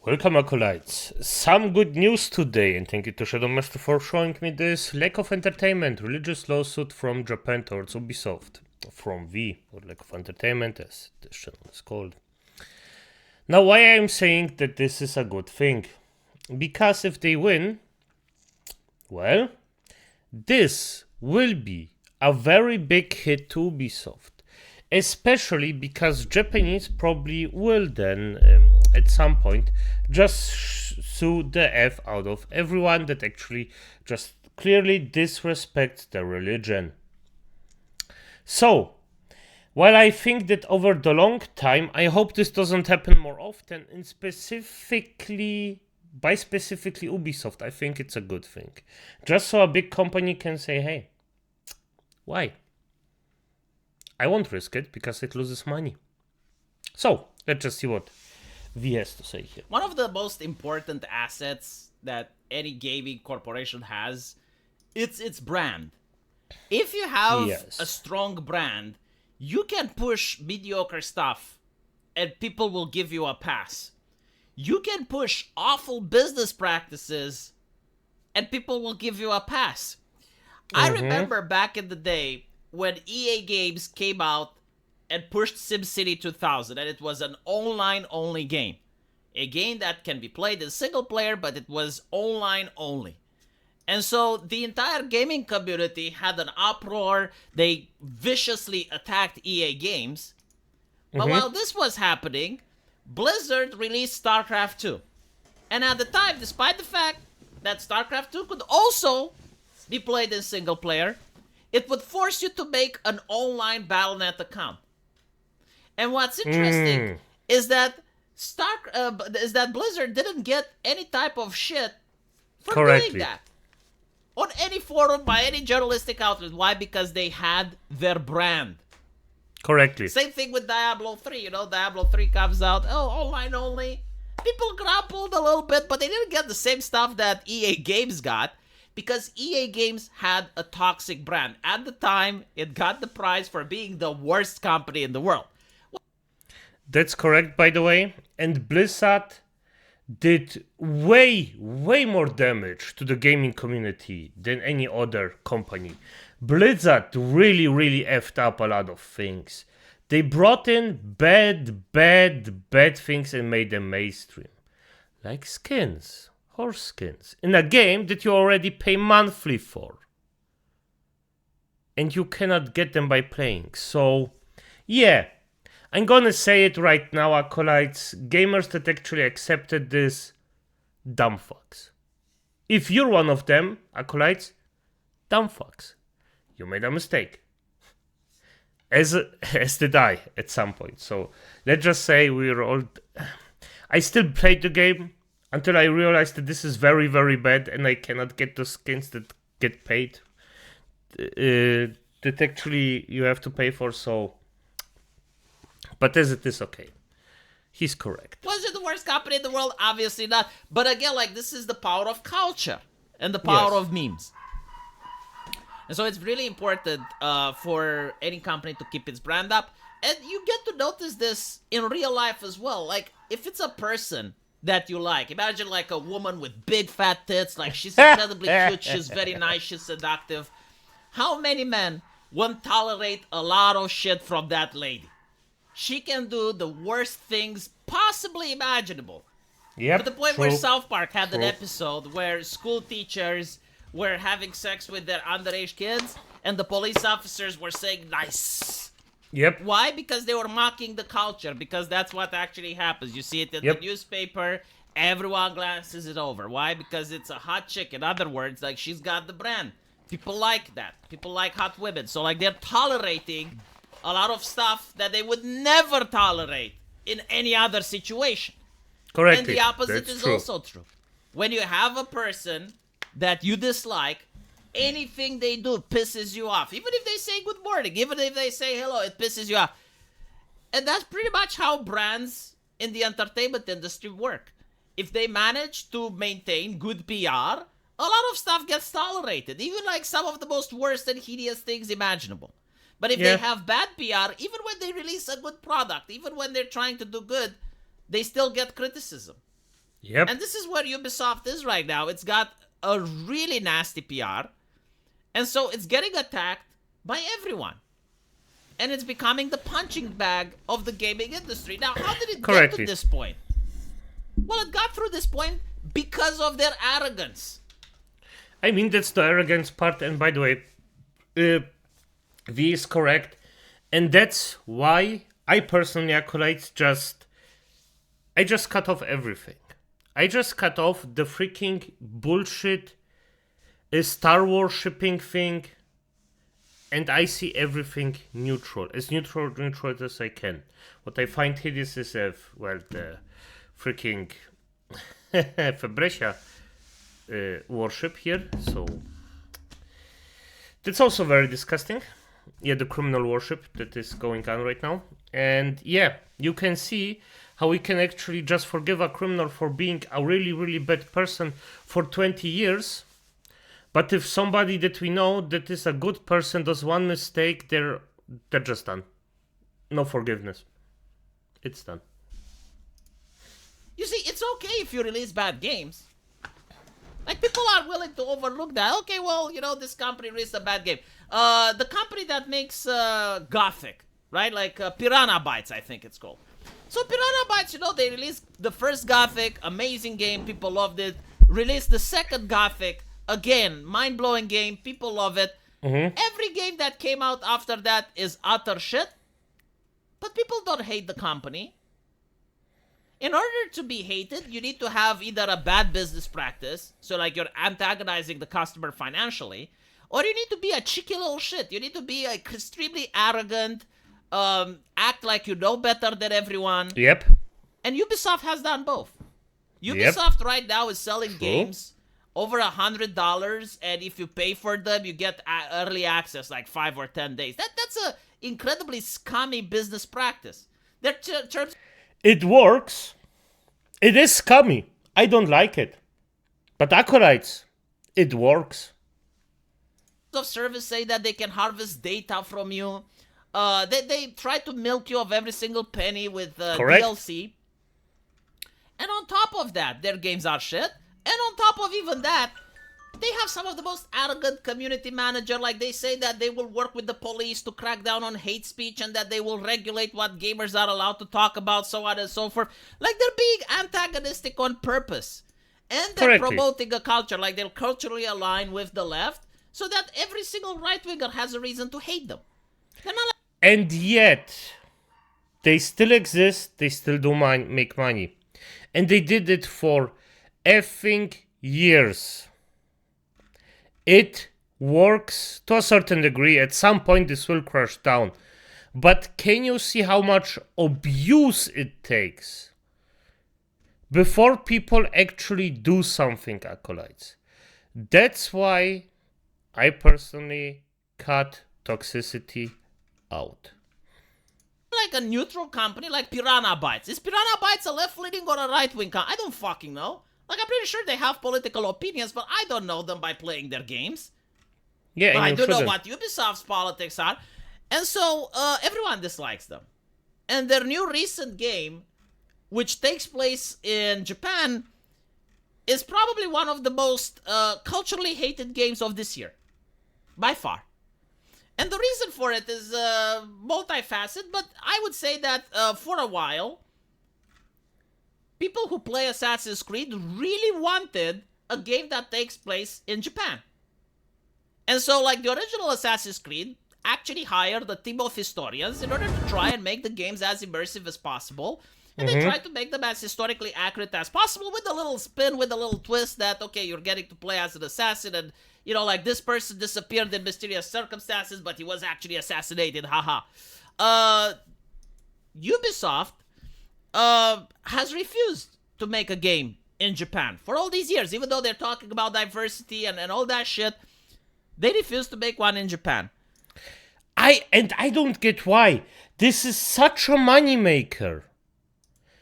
Welcome, acolytes. Some good news today, and thank you to Shadowmaster for showing me this. Lack of entertainment, religious lawsuit from Japan towards Ubisoft. From V, or lack of entertainment, as this channel is called. Now, why I am saying that this is a good thing? Because if they win, well, this will be a very big hit to Ubisoft. Especially because Japanese probably will then, at some point, just sue the F out of everyone that actually just clearly disrespects their religion. So, while I think that over the long time, I hope this doesn't happen more often, and specifically Ubisoft, I think it's a good thing. Just so a big company can say, hey, why? I won't risk it because it loses money. So, let's just see what V has to say here. One of the most important assets that any gaming corporation has, it's its brand. If you have a strong brand, you can push mediocre stuff and people will give you a pass. You can push awful business practices and people will give you a pass. I remember back in the day when EA Games came out and pushed SimCity 2000, and it was an online-only game. A game that can be played in single player, but it was online only. And so the entire gaming community had an uproar. They viciously attacked EA Games. But while this was happening, Blizzard released StarCraft 2. And at the time, despite the fact that StarCraft 2 could also be played in single player, it would force you to make an online Battle.net account. And what's interesting is that Blizzard didn't get any type of shit for doing that on any forum by any journalistic outlet. Why? Because they had their brand. Correctly. Same thing with Diablo 3. You know, Diablo 3 comes out, online only. People grappled a little bit, but they didn't get the same stuff that EA Games got. Because EA Games had a toxic brand. At the time, it got the prize for being the worst company in the world. That's correct, by the way. And Blizzard did way more damage to the gaming community than any other company. Blizzard really effed up a lot of things. They brought in bad things and made them mainstream. Like skins. Horse skins in a game that you already pay monthly for. And you cannot get them by playing. So, yeah, I'm gonna say it right now, acolytes. Gamers that actually accepted this, dumb fucks. If you're one of them, acolytes, dumb fucks. You made a mistake. As did I at some point. So, let's just say we're all... I still played the game until I realized that this is very bad and I cannot get the skins that get paid. That actually you have to pay for, so... But as it is, okay. He's correct. Was it the worst company in the world? Obviously not. But again, this is the power of culture and the power of memes. And so it's really important for any company to keep its brand up. And you get to notice this in real life as well. Like, if it's a person that you like. Imagine a woman with big fat tits, she's incredibly cute, she's very nice, she's seductive. How many men won't tolerate a lot of shit from that lady? She can do the worst things possibly imaginable. Yep, to the point where South Park had an episode where school teachers were having sex with their underage kids, and the police officers were saying nice. Yep. Why? Because they were mocking the culture, because that's what actually happens. You see it in the newspaper, everyone glances it over. Why? Because it's a hot chick. In other words, she's got the brand. People like that. People like hot women. So they're tolerating a lot of stuff that they would never tolerate in any other situation. Correctly. And the opposite is also true. When you have a person that you dislike, anything they do pisses you off. Even if they say good morning, even if they say hello, it pisses you off. And that's pretty much how brands in the entertainment industry work. If they manage to maintain good PR, a lot of stuff gets tolerated. Even some of the most worst and hideous things imaginable. But if they have bad PR, even when they release a good product, even when they're trying to do good, they still get criticism. Yep. And this is where Ubisoft is right now. It's got a really nasty PR. And so it's getting attacked by everyone. And it's becoming the punching bag of the gaming industry. Now, how did it get to this point? Well, it got through this point because of their arrogance. I mean, that's the arrogance part. And by the way, V is correct. And that's why I personally, Acolytes, I just cut off everything. I just cut off the freaking bullshit Star worshipping thing. And I see everything neutral. As neutral as I can. What I find hideous is, the freaking Fabrecia worship here. So that's also very disgusting. Yeah, the criminal worship that is going on right now. And yeah, you can see how we can actually just forgive a criminal for being a really, really bad person for 20 years. But if somebody that we know that is a good person does one mistake, they're just done. No forgiveness. It's done. You see, it's okay if you release bad games. Like, people are willing to overlook that. Okay, well, this company released a bad game. The company that makes Gothic, right? Like Piranha Bytes, I think it's called. So Piranha Bytes, they released the first Gothic, amazing game, people loved it. Released the second Gothic, again, mind-blowing game, people love it. Mm-hmm. Every game that came out after that is utter shit. But people don't hate the company. In order to be hated, you need to have either a bad business practice, so like you're antagonizing the customer financially, or you need to be a cheeky little shit. You need to be like extremely arrogant, act like you know better than everyone. Yep. And Ubisoft has done both. Ubisoft right now is selling games over $100, and if you pay for them, you get early access, like 5 or 10 days. That's a incredibly scummy business practice. Their terms. It works. It is scummy. I don't like it. But Acolytes, it works. Of service say that they can harvest data from you. They try to milk you of every single penny with DLC. And on top of that, their games are shit. And on top of even that, they have some of the most arrogant community manager. Like, they say that they will work with the police to crack down on hate speech and that they will regulate what gamers are allowed to talk about, so on and so forth. Like, they're being antagonistic on purpose. And they're promoting a culture, like they'll culturally align with the left, so that every single right-winger has a reason to hate them. And yet, they still exist, they still do make money. And they did it for effing years. It works to a certain degree. At some point, this will crash down. But can you see how much abuse it takes before people actually do something, Acolytes? That's why I personally cut toxicity out. Like a neutral company like Piranha Bytes. Is Piranha Bytes a left-leaning or a right-wing company? I don't fucking know. Like, I'm pretty sure they have political opinions, but I don't know them by playing their games. Yeah, but I do know what Ubisoft's politics are. And so, everyone dislikes them. And their new recent game, which takes place in Japan, is probably one of the most culturally hated games of this year. By far. And the reason for it is multifaceted, but I would say that for a while, people who play Assassin's Creed really wanted a game that takes place in Japan. And so, like, the original Assassin's Creed actually hired a team of historians in order to try and make the games as immersive as possible. And they tried to make them as historically accurate as possible, with a little spin, with a little twist that, okay, you're getting to play as an assassin, and, like, this person disappeared in mysterious circumstances, but he was actually assassinated, haha. Ubisoft has refused to make a game in Japan for all these years. Even though they're talking about diversity and all that shit, they refuse to make one in Japan. I don't get why. This is such a moneymaker.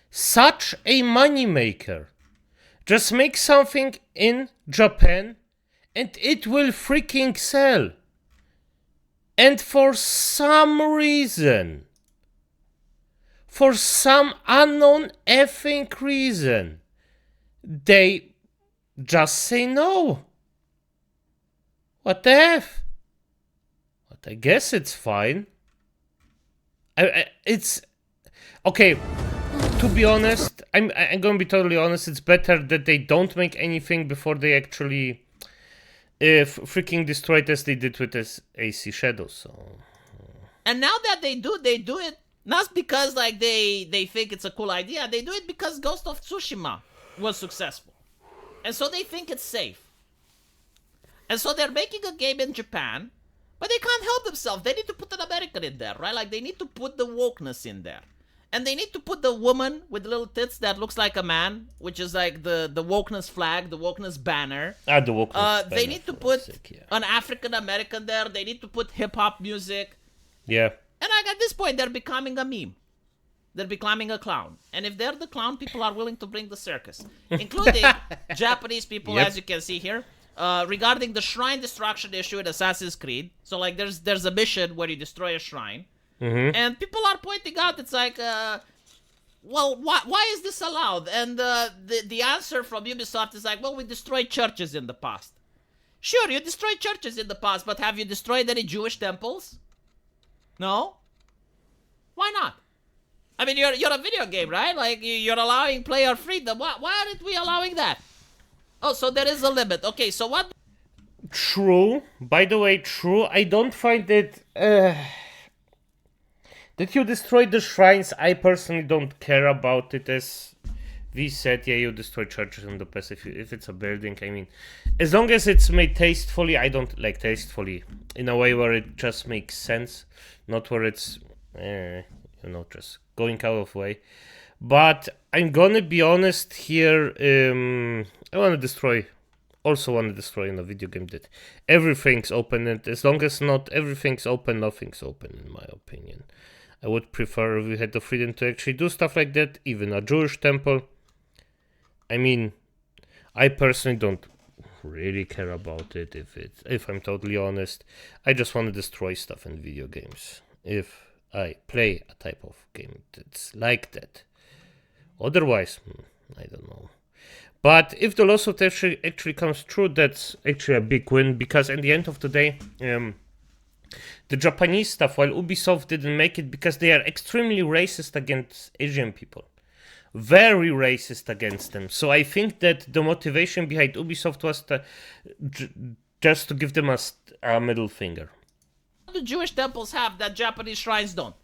Such a moneymaker. Just make something in Japan and it will freaking sell. And for some reason, for some unknown effing reason, they just say no. What the F? But I guess it's fine. It's okay. To be honest, I'm gonna be totally honest. It's better that they don't make anything before they actually freaking destroy it, as they did with this AC Shadows. So. And now that they do it not because like they think it's a cool idea. They do it because Ghost of Tsushima was successful, and so they think it's safe. And so they're making a game in Japan, but they can't help themselves. They need to put an American in there, right? Like, they need to put the wokeness in there. And they need to put the woman with little tits that looks like a man, which is like the wokeness flag, the wokeness banner. The wokeness banner. They need to put an African American there. They need to put hip-hop music. Yeah. And like, at this point, they're becoming a meme. They're becoming a clown. And if they're the clown, people are willing to bring the circus. Including Japanese people, as you can see here. Regarding the shrine destruction issue in Assassin's Creed. So, like, there's a mission where you destroy a shrine. Mm-hmm. And people are pointing out, it's like, well, why is this allowed? And the answer from Ubisoft is like, well, we destroyed churches in the past. Sure, you destroyed churches in the past, but have you destroyed any Jewish temples? No? Why not? I mean, you're a video game, right? Like, you're allowing player freedom. Why aren't we allowing that? Oh, so there is a limit. Okay, so what? True. By the way, true. I don't find it... that you destroyed the shrines, I personally don't care about it. As we said, yeah, you destroy churches in the past if it's a building. I mean, as long as it's made tastefully, I don't like tastefully. In a way where it just makes sense. Not where it's, just going out of way. But I'm gonna be honest here, I want to destroy in a video game that everything's open, and as long as not everything's open, nothing's open, in my opinion. I would prefer if we had the freedom to actually do stuff like that, even a Jewish temple. I mean, I personally don't really care about it, if I'm totally honest. I just want to destroy stuff in video games. If I play a type of game that's like that. Otherwise, I don't know. But if the lawsuit actually comes true, that's actually a big win, because at the end of the day, the Japanese stuff, while Ubisoft didn't make it because they are extremely racist against Asian people. Very racist against them. So I think that the motivation behind Ubisoft was just to give them a middle finger. What do Jewish temples have that Japanese shrines don't?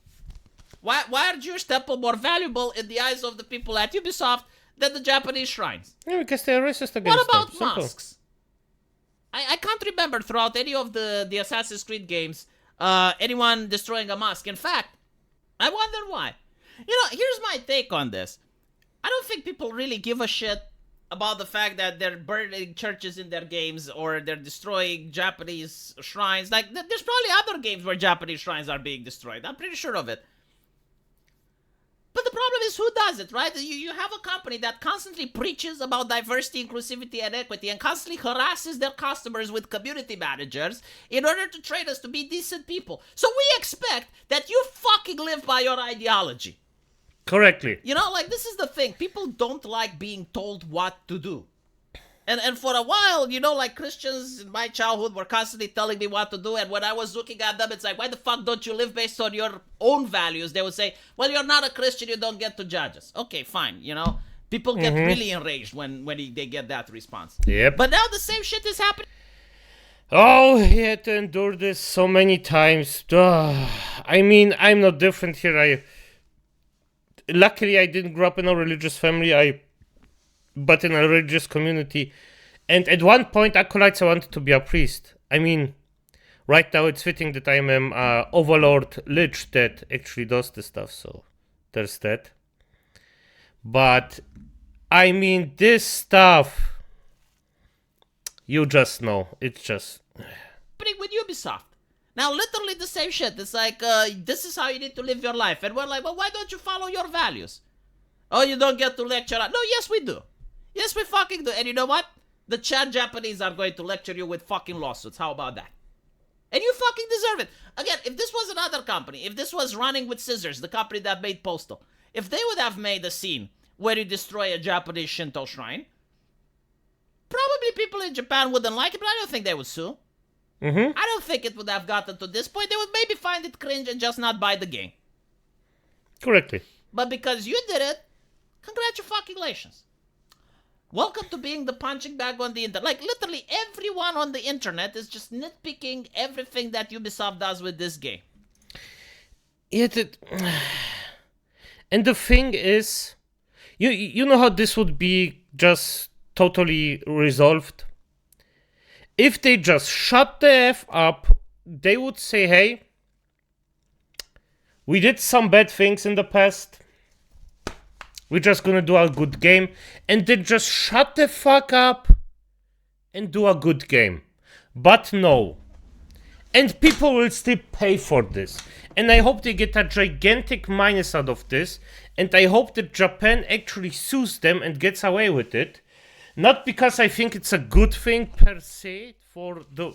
Why are Jewish temples more valuable in the eyes of the people at Ubisoft than the Japanese shrines? Yeah, because they're racist against them. What about mosques? I can't remember throughout any of the Assassin's Creed games anyone destroying a mosque. In fact, I wonder why. Here's my take on this. I don't think people really give a shit about the fact that they're burning churches in their games or they're destroying Japanese shrines. Like, there's probably other games where Japanese shrines are being destroyed. I'm pretty sure of it. But the problem is, who does it, right? You have a company that constantly preaches about diversity, inclusivity, and equity, and constantly harasses their customers with community managers in order to train us to be decent people. So we expect that you fucking live by your ideology. Correctly. This is the thing. People don't like being told what to do. And for a while, like Christians in my childhood were constantly telling me what to do. And when I was looking at them, it's like, why the fuck don't you live based on your own values? They would say, well, you're not a Christian, you don't get to judge us. Okay, fine, People get really enraged when they get that response. Yep. But now the same shit is happening. Oh, he had to endure this so many times. I mean, I'm not different here. Luckily, I didn't grow up in a religious family. But in a religious community. And at one point, acolytes, I wanted to be a priest. I mean, right now it's fitting that I am Overlord Lich that actually does this stuff, so there's that. But, I mean, this stuff, you just know. It's just... happening with Ubisoft. Now, literally the same shit. It's like, this is how you need to live your life. And we're like, well, why don't you follow your values? Oh, you don't get to lecture. No, yes, we do. Yes, we fucking do. And you know what? The Chad Japanese are going to lecture you with fucking lawsuits. How about that? And you fucking deserve it. Again, if this was another company, if this was Running with Scissors, the company that made Postal, if they would have made a scene where you destroy a Japanese Shinto shrine, probably people in Japan wouldn't like it, but I don't think they would sue. I don't think it would have gotten to this point. They would maybe find it cringe and just not buy the game. Correctly. But because you did it, congratulations. Welcome to being the punching bag on the internet. Like, literally everyone on the internet is just nitpicking everything that Ubisoft does with this game. And the thing is, you know how this would be just totally resolved? If they just shut the F up, they would say, hey, we did some bad things in the past. We're just gonna do a good game. And then just shut the fuck up and do a good game. But no. And people will still pay for this. And I hope they get a gigantic minus out of this. And I hope that Japan actually sues them and gets away with it. Not because I think it's a good thing per se for a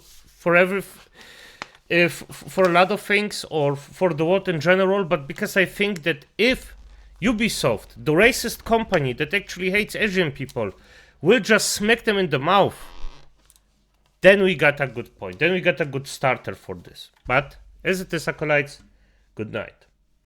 lot of things or for the world in general, but because I think that if Ubisoft, the racist company that actually hates Asian people, will just smack them in the mouth, then we got a good point. Then we got a good starter for this. But as it is, acolytes, good night.